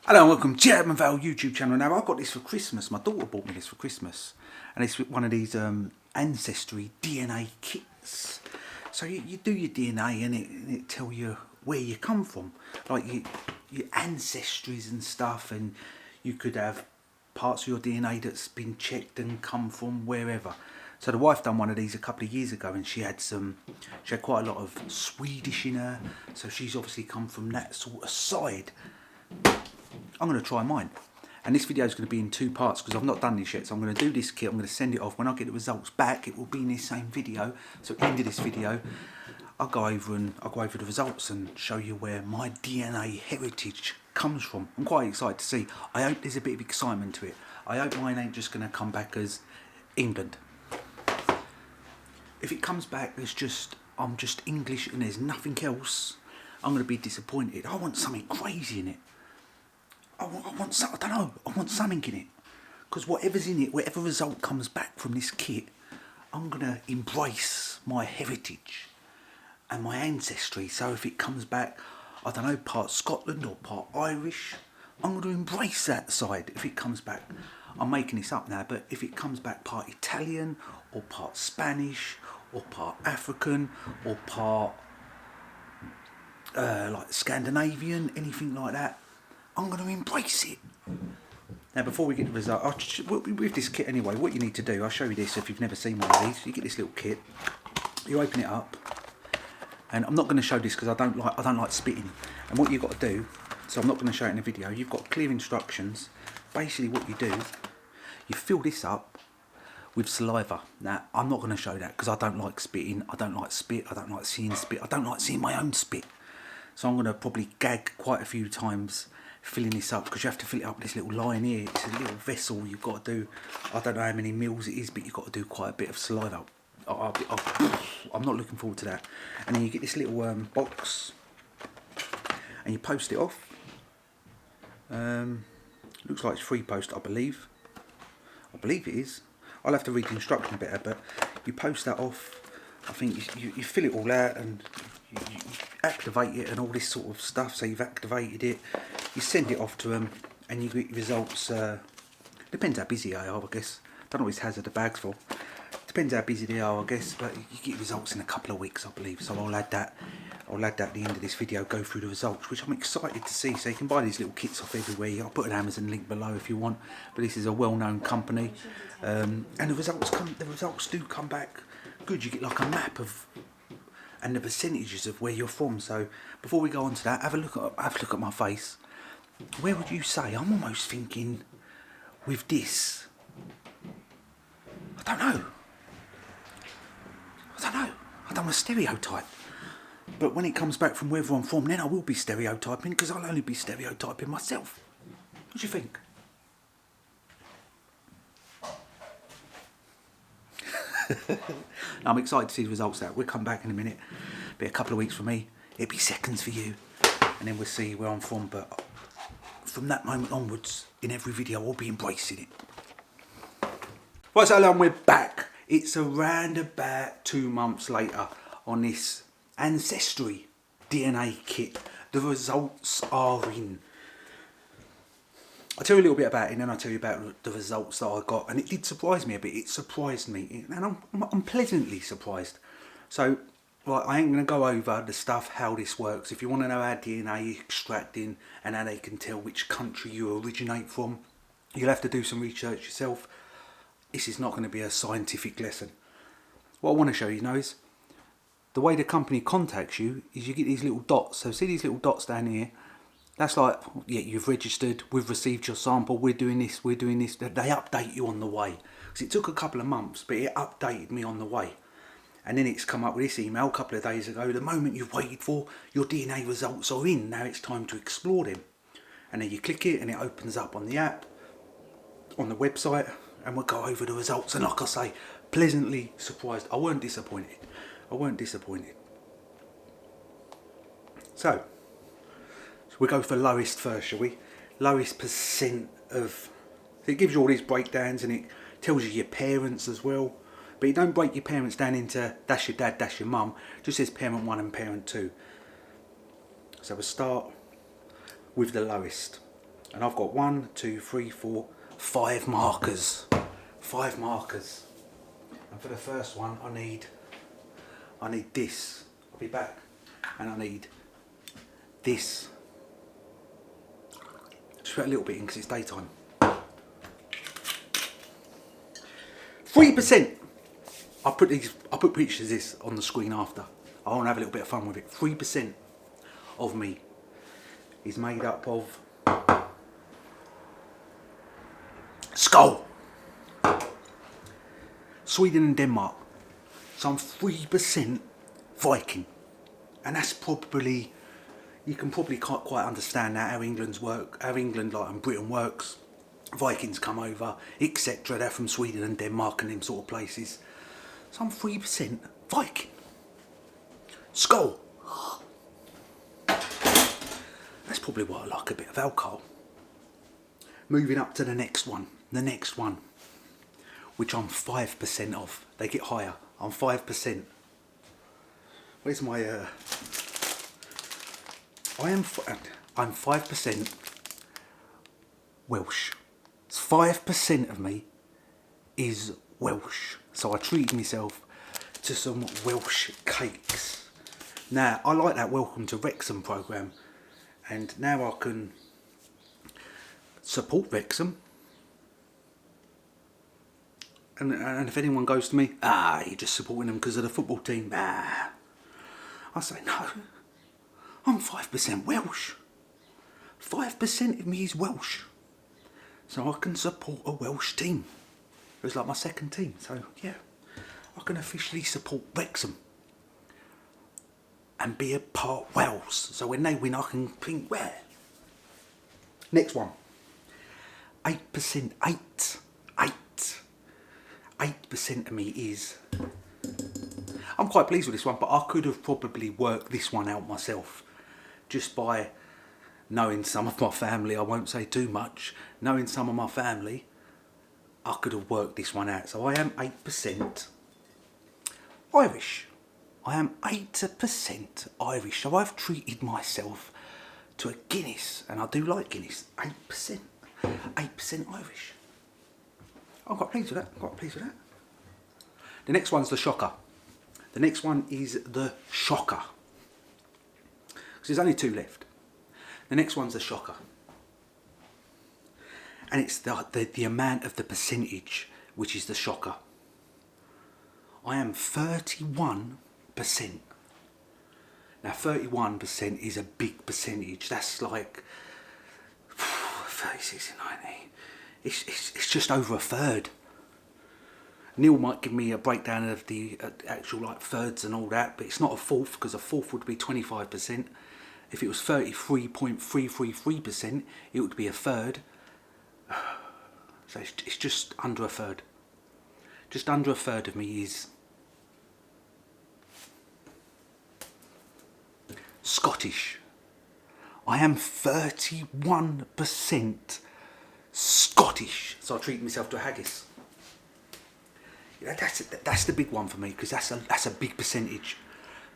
Hello and welcome to Adam Val YouTube channel. Now I got this for Christmas. My daughter bought me this for Christmas, and it's one of these ancestry DNA kits. So you do your DNA and it tell you where you come from, like your ancestries and stuff, and you could have parts of your DNA that's been checked and come from wherever. So the wife done one of these a couple of years ago, and she had quite a lot of Swedish in her, so she's obviously come from that sort of side. I'm going to try mine, and this video is going to be in two parts because I've not done this yet. So I'm going to do this kit, I'm going to send it off. When I get the results back, it will be in this same video. So at the end of this video, I'll go over the results and show you where my DNA heritage comes from. I'm quite excited to see. I hope there's a bit of excitement to it. I hope mine ain't just going to come back as England. If it comes back as I'm just English and there's nothing else, I'm going to be disappointed. I want something crazy in it. I want something in it. Because whatever's in it, whatever result comes back from this kit, I'm going to embrace my heritage and my ancestry. So if it comes back, I don't know, part Scotland or part Irish, I'm going to embrace that side. If it comes back, I'm making this up now, but if it comes back part Italian or part Spanish or part African or part like Scandinavian, anything like that, I'm going to embrace it. Now before we get the result, with this kit anyway, what you need to do, I'll show you this if you've never seen one of these. You get this little kit, you open it up, and I'm not going to show this because I don't like spitting. And what you've got to do, so I'm not going to show it in the video, you've got clear instructions. Basically what you do, you fill this up with saliva. Now I'm not going to show that because I don't like spitting, I don't like spit, I don't like seeing spit, I don't like seeing my own spit. So I'm going to probably gag quite a few times filling this up, because you have to fill it up with this little line here. It's a little vessel you've got to do. I don't know how many mils it is, but you've got to do quite a bit of saliva. I'm not looking forward to that. And then you get this little box and you post it off. Looks like it's free post, I believe it is. I'll have to read the instruction better, but you post that off. I think you fill it all out and you activate it and all this sort of stuff. So you've activated it, you send it off to them, and you get results. Depends how busy they are, I guess. Don't always hazard the bags full. Depends how busy they are, I guess. But you get results in a couple of weeks, I believe. So I'll add that at the end of this video. Go through the results, which I'm excited to see. So you can buy these little kits off everywhere. I'll put an Amazon link below if you want. But this is a well-known company, and the results do come back good. You get like a map of and the percentages of where you're from. So before we go on to that, have a look at my face. Where would you say? I'm almost thinking with this, I don't know. I don't want to stereotype. But when it comes back from wherever I'm from, then I will be stereotyping, because I'll only be stereotyping myself. What do you think? I'm excited to see the results out. We'll come back in a minute. Be a couple of weeks for me. It'll be seconds for you. And then we'll see where I'm from. But from that moment onwards, in every video, I'll be embracing it. Right, so we're back. It's around about 2 months later on this Ancestry DNA kit. The results are in. I'll tell you a little bit about it, and then I'll tell you about the results that I got. And it did surprise me a bit. It surprised me, and I'm pleasantly surprised. So, right, I ain't going to go over the stuff, how this works. If you want to know how DNA is extracting and how they can tell which country you originate from, you'll have to do some research yourself. This is not going to be a scientific lesson. What I want to show you now is the way the company contacts you is you get these little dots. So see these little dots down here? That's like, yeah, you've registered, we've received your sample, we're doing this. They update you on the way. Because it took a couple of months, but it updated me on the way. And then it's come up with this email a couple of days ago. The moment you've waited for, your DNA results are in. Now it's time to explore them. And then you click it and it opens up on the app, on the website, and we'll go over the results. And like I say, pleasantly surprised. I weren't disappointed. So we'll go for lowest first, shall we? Lowest percent of. So it gives you all these breakdowns, and it tells you your parents as well. But you don't break your parents down into that's your dad, that's your mum. It just says parent 1 and parent 2. So we'll start with the lowest. And I've got 1, 2, 3, 4, 5 markers. 5 markers. And for the first one, I need this. I'll be back. And I need this. Just put a little bit in because it's daytime. 3%. I put pictures of this on the screen after. I want to have a little bit of fun with it. 3% of me is made up of skull. Sweden and Denmark. So I'm 3% Viking. And that's probably, you can probably quite understand that, how England like and Britain works. Vikings come over, etc. They're from Sweden and Denmark and them sort of places. So I'm 3% Viking. Skull. That's probably why I like a bit of alcohol. Moving up to the next one. Which I'm 5% of. They get higher. I'm 5%. Where's my I'm 5% Welsh. 5% of me is Welsh. So I treated myself to some Welsh cakes. Now, I like that Welcome to Wrexham programme, and now I can support Wrexham. And if anyone goes to me, you're just supporting them because of the football team, I say, no, I'm 5% Welsh. 5% of me is Welsh. So I can support a Welsh team. It was like my second team, so yeah, I can officially support Wrexham and be a part Wales. So when they win, I can think where. Next one. 8%. 8% of me is. I'm quite pleased with this one, but I could have probably worked this one out myself, just by knowing some of my family. I won't say too much. Knowing some of my family, I could have worked this one out. So I am 8% Irish. I am 8% Irish. So I've treated myself to a Guinness, and I do like Guinness. 8%. 8% Irish. I'm quite pleased with that. The next one's the shocker. The next one is the shocker. Because there's only 2 left. The next one's the shocker. And it's the amount of the percentage, which is the shocker. I am 31%. Now 31% is a big percentage. That's like 36 and 90. It's just over a third. Neil might give me a breakdown of the actual like thirds and all that, but it's not a fourth, because a fourth would be 25%. If it was 33.333%, it would be a third. So it's just under a third. Just under a third of me is Scottish. I am 31% Scottish. So I treat myself to a haggis. That's the big one for me, because that's a big percentage.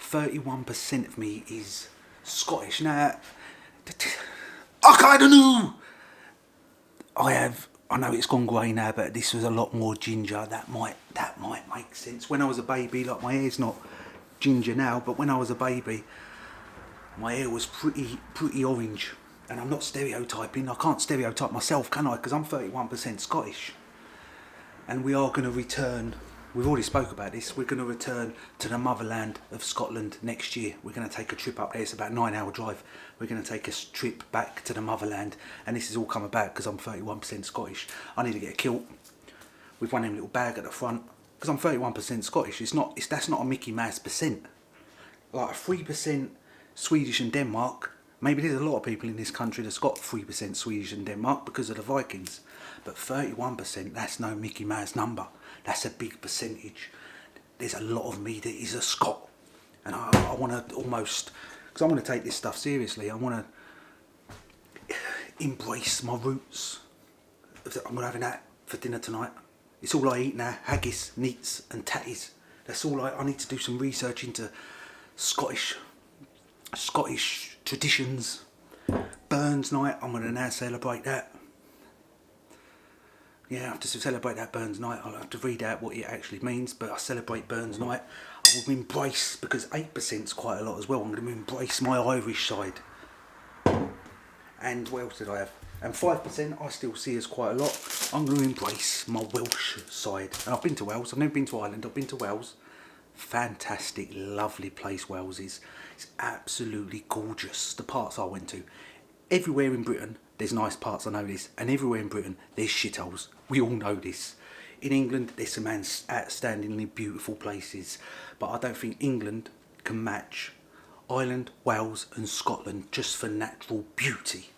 31% of me is Scottish. Now, I kind of knew. I know it's gone grey now, but this was a lot more ginger. That might make sense. When I was a baby, like my hair's not ginger now, but when I was a baby, my hair was pretty orange. And I'm not stereotyping. I can't stereotype myself, can I? Because I'm 31% Scottish. And we are going to return, we've already spoke about this, we're going to return to the motherland of Scotland next year. We're going to take a trip up there. It's about a 9-hour drive. We're going to take a trip back to the motherland, and this has all come about because I'm 31% Scottish. I need to get a kilt with one of them little bag at the front, because I'm 31% Scottish. That's not a Mickey Mouse percent. Like a 3% Swedish and Denmark. Maybe there's a lot of people in this country that's got 3% Swedish and Denmark because of the Vikings. But 31%, that's no Mickey Mouse number. That's a big percentage. There's a lot of me that is a Scot. And I want to almost, because I want to take this stuff seriously, I want to embrace my roots. I'm having that for dinner tonight. It's all I eat now, haggis, neats and tatties. That's all I need to do some research into Scottish traditions, Burns night, I'm going to now celebrate that. Yeah, to celebrate that Burns night, I'll have to read out what it actually means, but I celebrate Burns night. I will embrace, because 8% is quite a lot as well, I'm going to embrace my Irish side. And what else did I have? And 5% I still see as quite a lot. I'm going to embrace my Welsh side. And I've been to Wales, I've never been to Ireland, I've been to Wales. Fantastic, lovely place Wales is. It's absolutely gorgeous, the parts I went to. Everywhere in Britain, there's nice parts, I know this, and everywhere in Britain, there's shitholes. We all know this. In England, there's some outstandingly beautiful places, but I don't think England can match Ireland, Wales and Scotland just for natural beauty.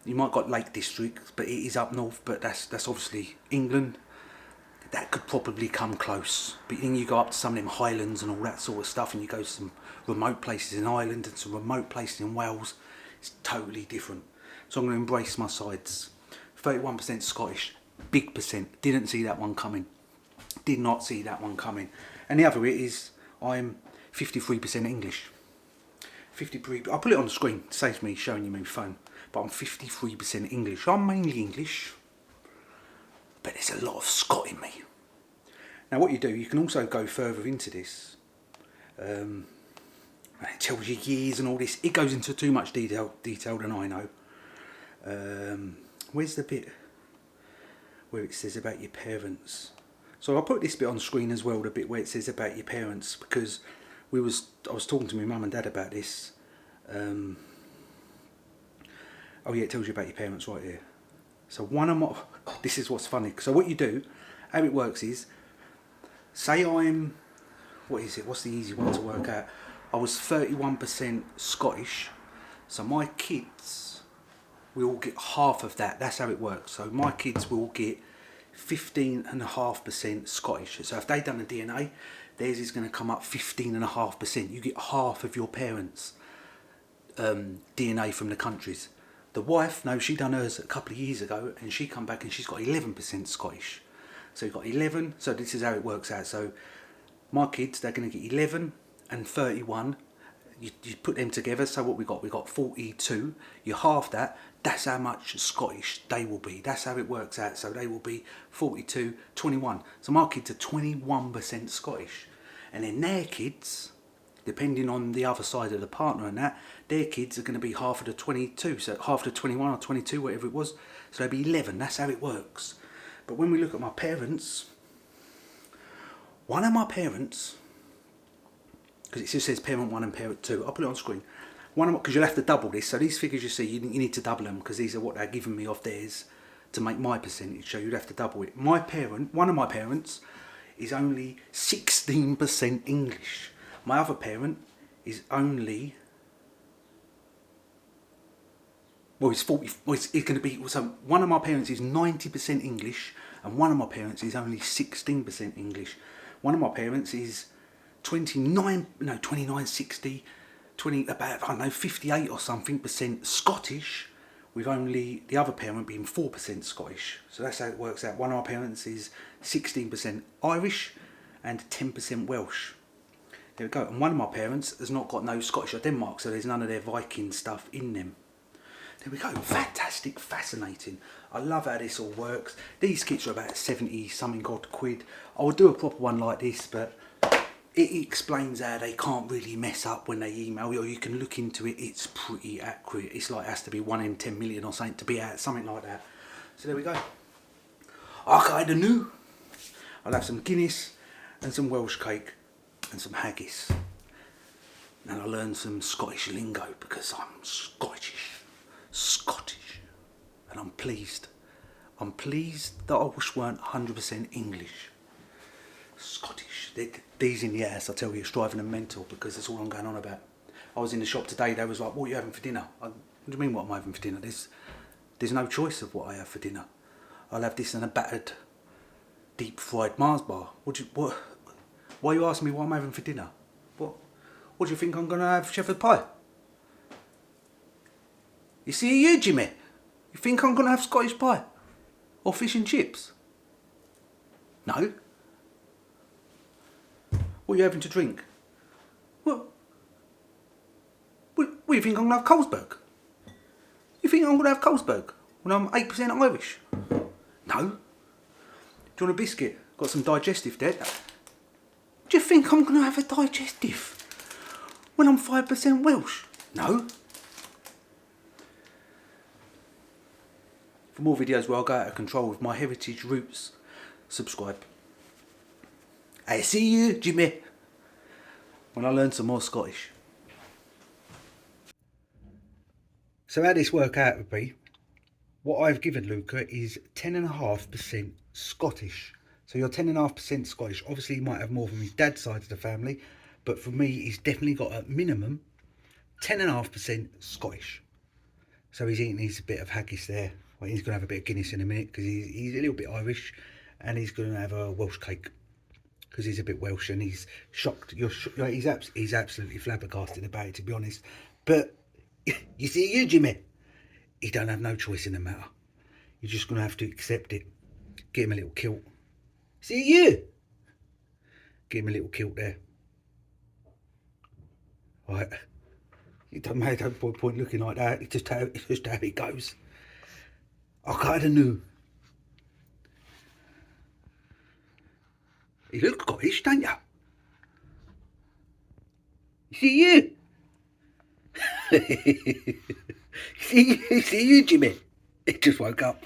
You might got Lake District, but it is up north, but that's obviously England. That could probably come close. But then you go up to some of them highlands and all that sort of stuff, and you go to some remote places in Ireland and some remote places in Wales. It's totally different. So I'm going to embrace my sides. 31% Scottish, big percent. Didn't see that one coming. Did not see that one coming. And the other bit is I'm 53% English. 53. I'll put it on the screen. It saves me showing you my phone. But I'm 53% English. I'm mainly English, but there's a lot of Scot in me. Now what you do, you can also go further into this. And it tells you years and all this. It goes into too much detail than I know. Where's the bit where it says about your parents? So I'll put this bit on screen as well, the bit where it says about your parents, because I was talking to my mum and dad about this. Oh yeah, it tells you about your parents right here. So this is what's funny. So what you do, how it works is, say I'm, what's the easy one to work out? I was 31% Scottish, so my kids will get half of that. That's how it works. So my kids will get 15.5% Scottish. So if they've done a DNA, theirs is going to come up 15.5%. You get half of your parents' DNA from the countries. The wife, no, she done hers a couple of years ago, and she come back and she's got 11% Scottish. So you've got 11, so this is how it works out. So my kids, they're going to get 11 and 31. You put them together, so what we got 42. You halve that, that's how much Scottish they will be. That's how it works out. So they will be 42, 21. So my kids are 21% Scottish. And then their kids, depending on the other side of the partner and that, their kids are going to be half of the 22, so half of the 21 or 22, whatever it was, so they'll be 11. That's how it works. But when we look at my parents, one of my parents, because it just says parent 1 and parent 2, I'll put it on screen, because you'll have to double this, so these figures you see, you need to double them, because these are what they're giving me off theirs to make my percentage, so you'd have to double it. One of my parents is only 16% English. My other parent is only, it's going to be, so one of my parents is 90% English, and one of my parents is only 16% English. One of my parents is 29, 60, 20, about, I don't know, 58 or something percent Scottish, with only the other parent being 4% Scottish. So that's how it works out. One of my parents is 16% Irish and 10% Welsh. There we go. And one of my parents has not got no Scottish or Denmark, so there's none of their Viking stuff in them. There we go. Fantastic, fascinating. I love how this all works. These kits are about 70 something odd quid. I would do a proper one like this, but it explains how they can't really mess up when they email you, or you can look into it. It's pretty accurate. It's like it has to be 1 in 10 million or something to be out, something like that. So there we go. I kinda knew. I'll have some Guinness and some Welsh cake and some haggis. And I learned some Scottish lingo because I'm Scottish. And I'm pleased. I'm pleased that I wish weren't 100% English. Scottish. These in the ass, I tell you, it's driving them mental because that's all I'm going on about. I was in the shop today, they was like, what are you having for dinner? What do you mean what am I having for dinner? There's no choice of what I have for dinner. I'll have this and a battered, deep fried Mars bar. Why are you asking me what I'm having for dinner? What do you think I'm going to have, shepherd pie? You see you, Jimmy? You think I'm going to have Scottish pie? Or fish and chips? No. What are you having to drink? What do you think I'm going to have, Carlsberg? You think I'm going to have Carlsberg when I'm 8% Irish? No. Do you want a biscuit? Got some digestive there. Do you think I'm going to have a digestive when I'm 5% Welsh? No. For more videos where I go out of control with my heritage roots, subscribe. I see you, Jimmy, when I learn some more Scottish. So how this work out would be, what I've given Luca is 10.5% Scottish. So you're 10.5% Scottish. Obviously he might have more from his dad's side of the family, but for me he's definitely got a minimum 10.5% Scottish. So he's eating his bit of haggis there. Well, he's going to have a bit of Guinness in a minute because he's a little bit Irish, and he's going to have a Welsh cake because he's a bit Welsh and he's shocked. He's absolutely flabbergasted about it, to be honest. But you see, you Jimmy, he don't have no choice in the matter. You're just going to have to accept it. Get him a little kilt. See you. Get him a little kilt there. Right. It doesn't make no point looking like that. It's just how it goes. I kind of knew. You look Scottish, don't you? See you. see you, Jimmy. He just woke up.